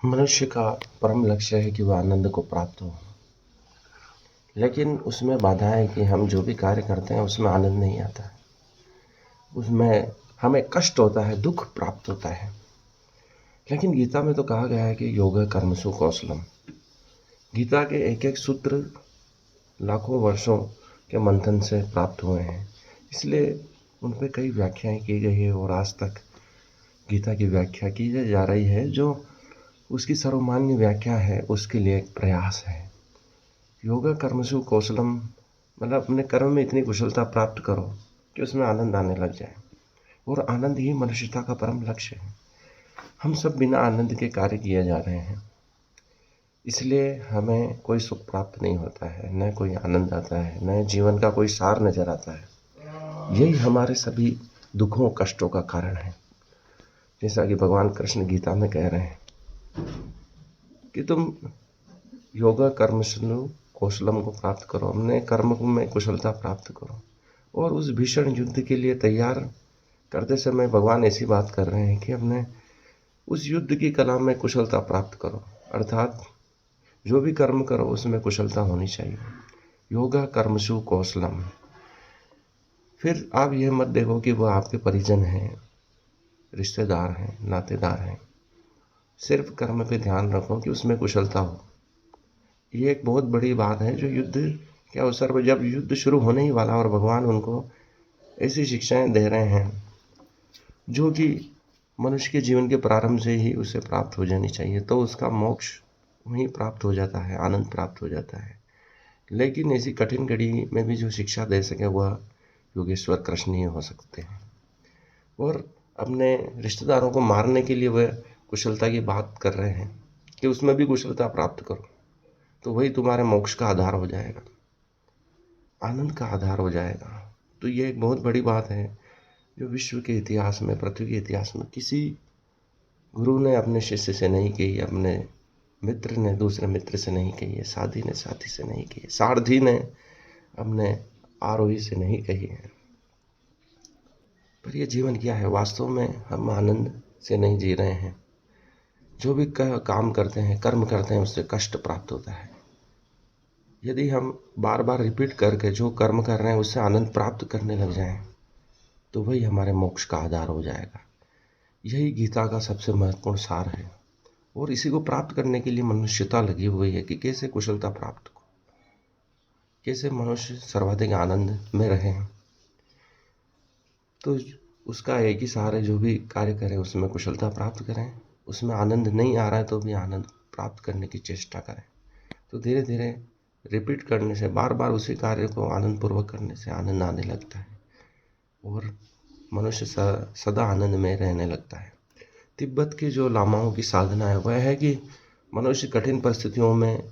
मनुष्य का परम लक्ष्य है कि वह आनंद को प्राप्त हो, लेकिन उसमें बाधा है कि हम जो भी कार्य करते हैं उसमें आनंद नहीं आता है। उसमें हमें कष्ट होता है, दुख प्राप्त होता है। लेकिन गीता में तो कहा गया है कि योग कर्मसु कौशलम। गीता के एक एक सूत्र लाखों वर्षों के मंथन से प्राप्त हुए हैं, इसलिए उन पर कई व्याख्याएं की गई है और आज तक गीता की व्याख्या की जा रही है। जो उसकी सर्वमान्य व्याख्या है उसके लिए एक प्रयास है। योगा कर्मसु कौशलम मतलब अपने कर्म में इतनी कुशलता प्राप्त करो कि उसमें आनंद आने लग जाए, और आनंद ही मनुष्यता का परम लक्ष्य है। हम सब बिना आनंद के कार्य किए जा रहे हैं, इसलिए हमें कोई सुख प्राप्त नहीं होता है, न कोई आनंद आता है, न जीवन का कोई सार नजर आता है। यही हमारे सभी दुखों कष्टों का कारण है। जैसा कि भगवान कृष्ण गीता में कह रहे हैं कि तुम योगा कर्मसु कौशलम को प्राप्त करो, अपने कर्म में कुशलता प्राप्त करो। और उस भीषण युद्ध के लिए तैयार करते समय भगवान ऐसी बात कर रहे हैं कि अपने उस युद्ध की कला में कुशलता प्राप्त करो, अर्थात जो भी कर्म करो उसमें कुशलता होनी चाहिए। योगा कर्मसु कौशलम। फिर आप यह मत देखो कि वह आपके परिजन हैं, रिश्तेदार हैं, नातेदार हैं। सिर्फ कर्म पे ध्यान रखो कि उसमें कुशलता हो। ये एक बहुत बड़ी बात है जो युद्ध के अवसर पर, जब युद्ध शुरू होने ही वाला और भगवान उनको ऐसी शिक्षाएं दे रहे हैं जो कि मनुष्य के जीवन के प्रारंभ से ही उसे प्राप्त हो जानी चाहिए, तो उसका मोक्ष वहीं प्राप्त हो जाता है, आनंद प्राप्त हो जाता है। लेकिन ऐसी कठिन घड़ी में भी जो शिक्षा दे सके वह योगेश्वर कृष्ण ही हो सकते हैं। और अपने रिश्तेदारों को मारने के लिए वह कुशलता की बात कर रहे हैं कि उसमें भी कुशलता प्राप्त करो, तो वही तुम्हारे मोक्ष का आधार हो जाएगा, आनंद का आधार हो जाएगा। तो ये एक बहुत बड़ी बात है जो विश्व के इतिहास में, पृथ्वी के इतिहास में किसी गुरु ने अपने शिष्य से नहीं कही, अपने मित्र ने दूसरे मित्र से नहीं कही है, साथी ने साथी से नहीं कही है, सारथी ने अपने आरोही से नहीं कही है। पर यह जीवन क्या है? वास्तव में हम आनंद से नहीं जी रहे हैं। जो भी काम करते हैं, कर्म करते हैं, उससे कष्ट प्राप्त होता है। यदि हम बार बार रिपीट करके जो कर्म कर रहे हैं उससे आनंद प्राप्त करने लग जाएं, तो वही हमारे मोक्ष का आधार हो जाएगा। यही गीता का सबसे महत्वपूर्ण सार है, और इसी को प्राप्त करने के लिए मनुष्यता लगी हुई है कि कैसे कुशलता प्राप्त हो, कैसे मनुष्य सर्वाधिक आनंद में रहे। तो उसका एक ही सार है, जो भी कार्य करें उसमें कुशलता प्राप्त करें। उसमें आनंद नहीं आ रहा है तो भी आनंद प्राप्त करने की चेष्टा करें। तो धीरे धीरे रिपीट करने से, बार बार उसी कार्य को आनंद पूर्वक करने से आनंद आने लगता है और मनुष्य सदा आनंद में रहने लगता है। तिब्बत की जो लामाओं की साधना है वह है कि मनुष्य कठिन परिस्थितियों में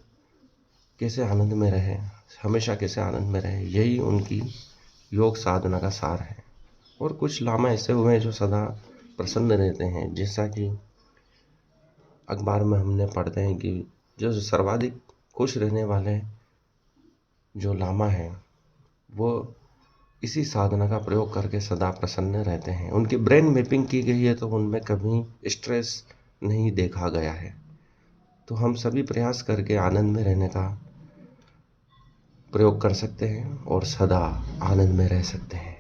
कैसे आनंद में रहे, हमेशा कैसे आनंद में रहे, यही उनकी योग साधना का सार है। और कुछ लामा ऐसे हुए हैं जो सदा प्रसन्न रहते हैं, जैसा कि अखबार में हमने पढ़ते हैं कि जो सर्वाधिक खुश रहने वाले जो लामा हैं वो इसी साधना का प्रयोग करके सदा प्रसन्न रहते हैं। उनकी ब्रेन मैपिंग की गई है तो उनमें कभी स्ट्रेस नहीं देखा गया है। तो हम सभी प्रयास करके आनंद में रहने का प्रयोग कर सकते हैं और सदा आनंद में रह सकते हैं।